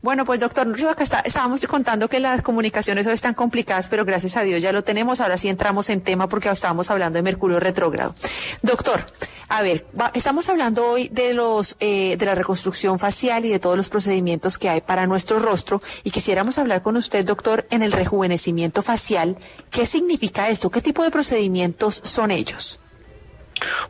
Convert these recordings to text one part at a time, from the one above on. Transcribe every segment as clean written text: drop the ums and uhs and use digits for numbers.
Bueno, pues doctor, nosotros acá estábamos contando que las comunicaciones hoy están complicadas, pero gracias a Dios ya lo tenemos. Ahora sí entramos en tema porque estábamos hablando de Mercurio retrógrado. Doctor, a ver, estamos hablando hoy de de la reconstrucción facial y de todos los procedimientos que hay para nuestro rostro, y quisiéramos hablar con usted, doctor, en el rejuvenecimiento facial. ¿Qué significa esto? ¿Qué tipo de procedimientos son ellos?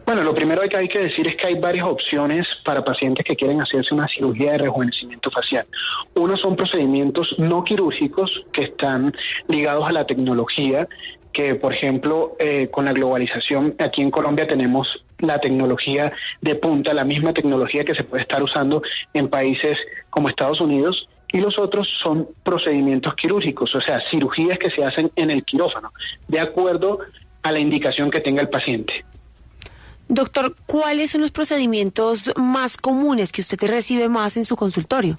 Bueno, lo primero que hay que decir es que hay varias opciones para pacientes que quieren hacerse una cirugía de rejuvenecimiento facial. Uno son procedimientos no quirúrgicos que están ligados a la tecnología, que por ejemplo con la globalización aquí en Colombia tenemos la tecnología de punta, la misma tecnología que se puede estar usando en países como Estados Unidos. Y los otros son procedimientos quirúrgicos, o sea, cirugías que se hacen en el quirófano, de acuerdo a la indicación que tenga el paciente. Doctor, ¿cuáles son los procedimientos más comunes que usted recibe más en su consultorio?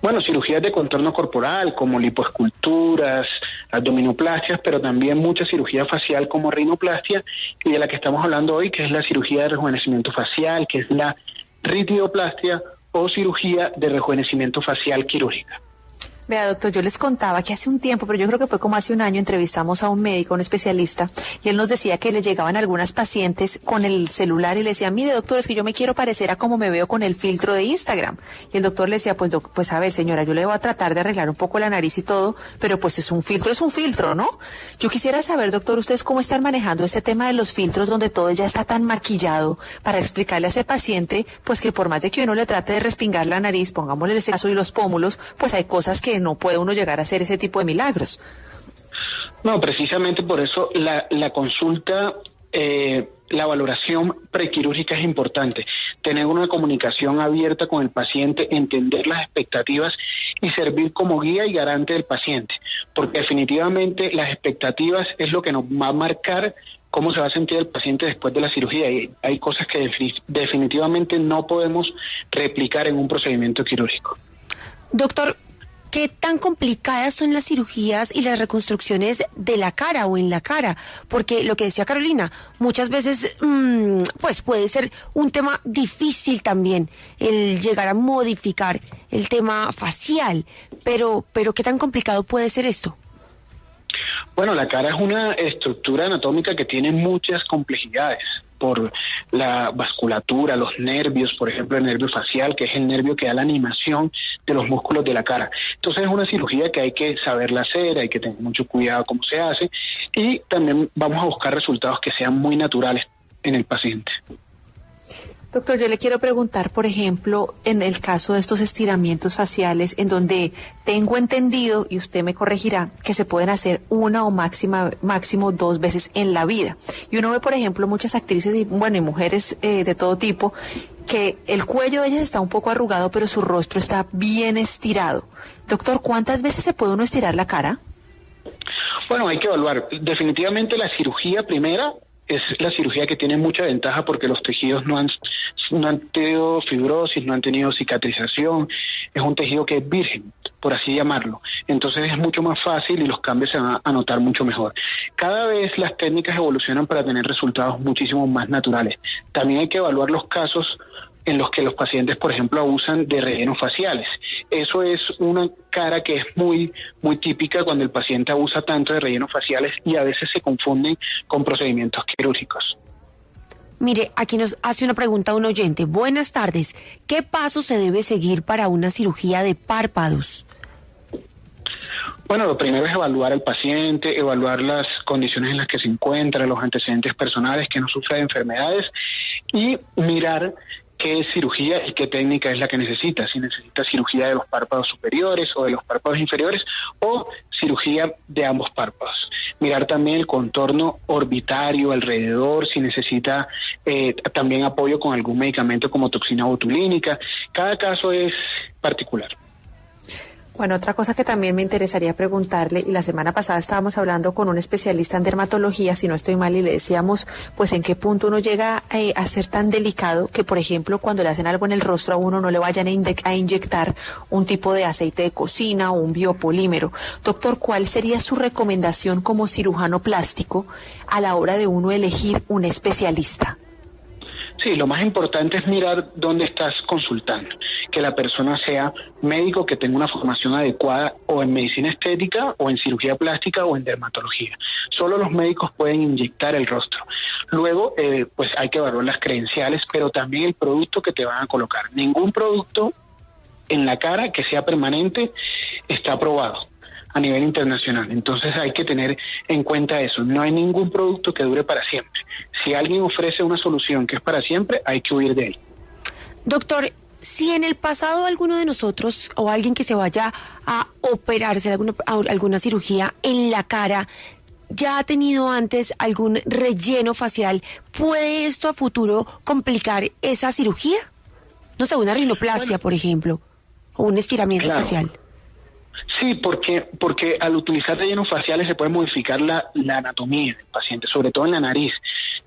Bueno, cirugías de contorno corporal como lipoesculturas, abdominoplastias, pero también mucha cirugía facial como rinoplastia, y de la que estamos hablando hoy, que es la cirugía de rejuvenecimiento facial, que es la ritidoplastia o cirugía de rejuvenecimiento facial quirúrgica. Vea, doctor, yo les contaba que hace un tiempo, pero yo creo que fue como hace un año, entrevistamos a un médico, un especialista, y él nos decía que le llegaban algunas pacientes con el celular y le decían, mire, doctor, es que yo me quiero parecer a como me veo con el filtro de Instagram. Y el doctor le decía, pues a ver, señora, yo le voy a tratar de arreglar un poco la nariz y todo, pero pues es un filtro, ¿no? Yo quisiera saber, doctor, ustedes cómo están manejando este tema de los filtros donde todo ya está tan maquillado, para explicarle a ese paciente, pues que por más de que uno le trate de respingar la nariz, pongámosle el caso y los pómulos, pues hay cosas que no puede uno llegar a hacer ese tipo de milagros. No, precisamente por eso la consulta, la valoración prequirúrgica es importante. Tener una comunicación abierta con el paciente, entender las expectativas y servir como guía y garante del paciente. Porque definitivamente las expectativas es lo que nos va a marcar cómo se va a sentir el paciente después de la cirugía. Y hay cosas que definitivamente no podemos replicar en un procedimiento quirúrgico. Doctor, ¿qué tan complicadas son las cirugías y las reconstrucciones de la cara o en la cara? Porque lo que decía Carolina, muchas veces pues puede ser un tema difícil también el llegar a modificar el tema facial, pero ¿qué tan complicado puede ser esto? Bueno, la cara es una estructura anatómica que tiene muchas complejidades por la vasculatura, los nervios, por ejemplo, el nervio facial, que es el nervio que da la animación de los músculos de la cara. Entonces es una cirugía que hay que saberla hacer, hay que tener mucho cuidado cómo se hace, y también vamos a buscar resultados que sean muy naturales en el paciente. Doctor, yo le quiero preguntar, por ejemplo, en el caso de estos estiramientos faciales, en donde tengo entendido, y usted me corregirá, que se pueden hacer una o máximo 2 veces en la vida. Y uno ve, por ejemplo, muchas actrices y mujeres de todo tipo, que el cuello de ellas está un poco arrugado, pero su rostro está bien estirado. Doctor, ¿cuántas veces se puede uno estirar la cara? Bueno, hay que evaluar. Definitivamente la cirugía primera es la cirugía que tiene mucha ventaja porque los tejidos no han tenido fibrosis, no han tenido cicatrización, es un tejido que es virgen, por así llamarlo. Entonces es mucho más fácil y los cambios se van a notar mucho mejor. Cada vez las técnicas evolucionan para tener resultados muchísimo más naturales. También hay que evaluar los casos en los que los pacientes, por ejemplo, abusan de rellenos faciales. Eso es una cara que es muy típica cuando el paciente abusa tanto de rellenos faciales y a veces se confunden con procedimientos quirúrgicos. Mire, aquí nos hace una pregunta un oyente. Buenas tardes. ¿Qué paso se debe seguir para una cirugía de párpados? Bueno, lo primero es evaluar al paciente, evaluar las condiciones en las que se encuentra, los antecedentes personales, que no sufra de enfermedades, y mirar qué cirugía y qué técnica es la que necesita, si necesita cirugía de los párpados superiores o de los párpados inferiores o cirugía de ambos párpados. Mirar también el contorno orbitario alrededor, si necesita también apoyo con algún medicamento como toxina botulínica. Cada caso es particular. Bueno, otra cosa que también me interesaría preguntarle, y la semana pasada estábamos hablando con un especialista en dermatología, si no estoy mal, y le decíamos, pues en qué punto uno llega a ser tan delicado que, por ejemplo, cuando le hacen algo en el rostro a uno, no le vayan a inyectar un tipo de aceite de cocina o un biopolímero. Doctor, ¿cuál sería su recomendación como cirujano plástico a la hora de uno elegir un especialista? Sí, lo más importante es mirar dónde estás consultando, que la persona sea médico que tenga una formación adecuada o en medicina estética o en cirugía plástica o en dermatología. Solo los médicos pueden inyectar el rostro. Luego, pues hay que evaluar las credenciales, pero también el producto que te van a colocar. Ningún producto en la cara que sea permanente está aprobado a nivel internacional. Entonces hay que tener en cuenta eso. No hay ningún producto que dure para siempre. Si alguien ofrece una solución que es para siempre, hay que huir de él. Doctor, si en el pasado alguno de nosotros o alguien que se vaya a operarse alguna cirugía en la cara ya ha tenido antes algún relleno facial, ¿puede esto a futuro complicar esa cirugía? No sé, una rinoplastia, por ejemplo, o un estiramiento facial. Sí, porque al utilizar rellenos faciales se puede modificar la anatomía del paciente, sobre todo en la nariz.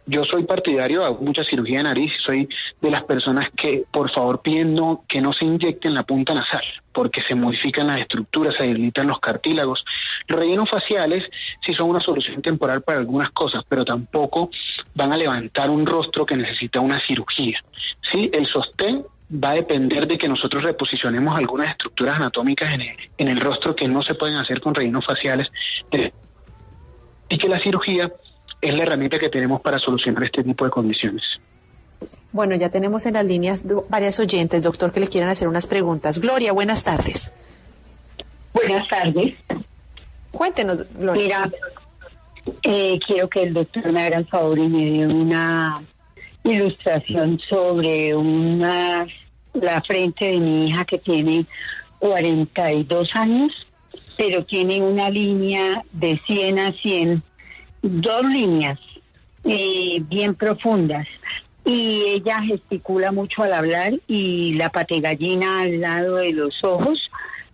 Yo soy partidario, hago mucha cirugía de nariz y soy de las personas que por favor piden que no se inyecten la punta nasal, porque se modifican las estructuras, se debilitan los cartílagos. Los rellenos faciales sí son una solución temporal para algunas cosas, pero tampoco van a levantar un rostro que necesita una cirugía. Sí, el sostén va a depender de que nosotros reposicionemos algunas estructuras anatómicas en el rostro que no se pueden hacer con rellenos faciales, y que la cirugía es la herramienta que tenemos para solucionar este tipo de condiciones. Bueno, ya tenemos en las líneas varias oyentes, doctor, que le quieren hacer unas preguntas. Gloria, buenas tardes. Buenas tardes. Cuéntenos, Gloria. Mira, quiero que el doctor me haga el favor y me dé una ilustración sobre la frente de mi hija que tiene 42 años, pero tiene una línea de 100 a 100, 2 líneas bien profundas, y ella gesticula mucho al hablar y la pategallina al lado de los ojos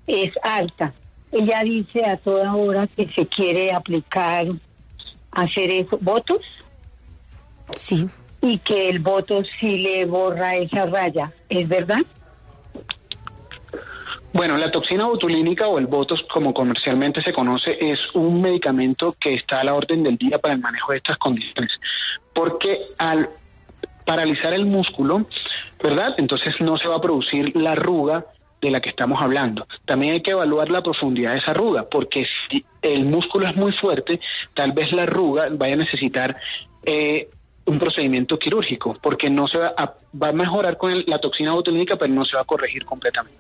es alta. Ella dice a toda hora que se quiere hacer eso, botox. Sí. Y que el botox sí le borra esa raya, ¿es verdad? Bueno, la toxina botulínica o el botox, como comercialmente se conoce, es un medicamento que está a la orden del día para el manejo de estas condiciones, porque al paralizar el músculo, ¿verdad? Entonces no se va a producir la arruga de la que estamos hablando. También hay que evaluar la profundidad de esa arruga, porque si el músculo es muy fuerte, tal vez la arruga vaya a necesitar un procedimiento quirúrgico, porque no se va a mejorar con la toxina botulínica, pero no se va a corregir completamente.